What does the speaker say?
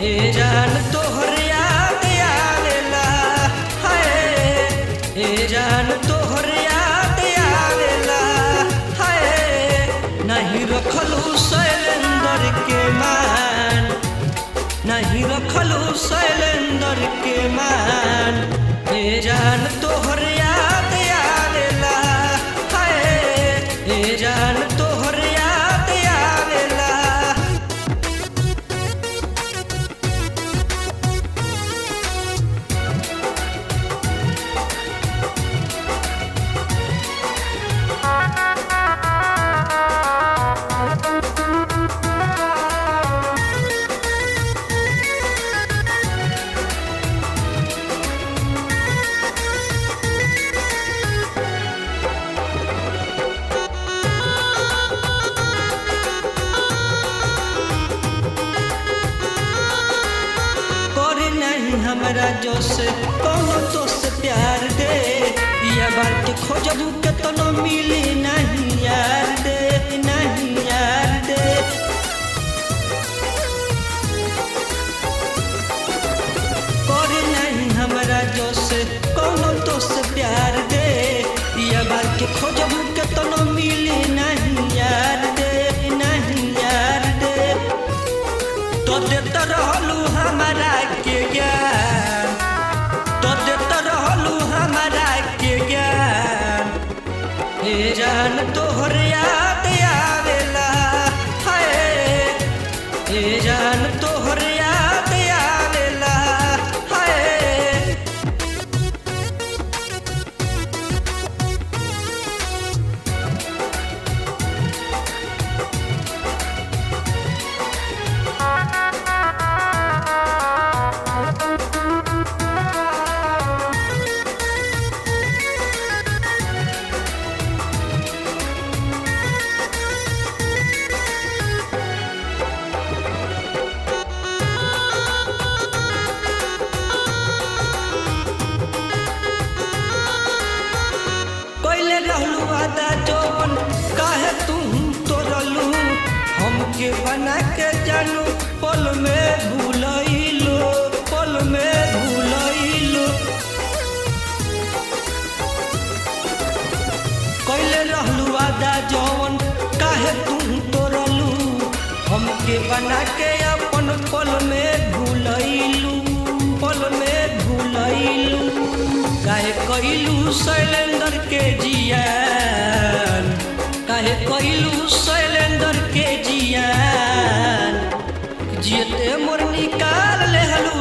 ए जान तोहर याद आवेला हाय ए जान तोहर याद आवेला हाय नहीं रखलू शैलेंद्र के मान नहीं रखलू शैलेंद्र के मान ए जान तोहर याद आवेला हाय ए जान तोहर याद आवेला। हमरा जो से कौनो तो से प्यार दे या बार के खोजबू के तो न मिली नहीं यार दे नहीं यार दे करे नहीं हमरा जो से कौनो तो से प्यार दे या बार के खोजबू के तो न मिली नहीं यार दे नहीं यार दे तो देता रहलू हमारा के ज्ञान तो देता रहलू हमारा के ज्ञान ए जान तोहर याद आवेला हाय ए जान तोहर याद आवेला हाय। रहलू वादा जौन काहे तुम तोड़लू हमके बना के जानू पल में भूलैलो पल में भूलैलो कैले रहलू वादा जौन काहे तुम तोड़लू हमके बना के अपन पल में भूलैलू पल में भूलैलू काहे कइलू शैलेंद्र के जियान काहे कइलू शैलेंद्र के जियान जियते मोर निकाल लेहलू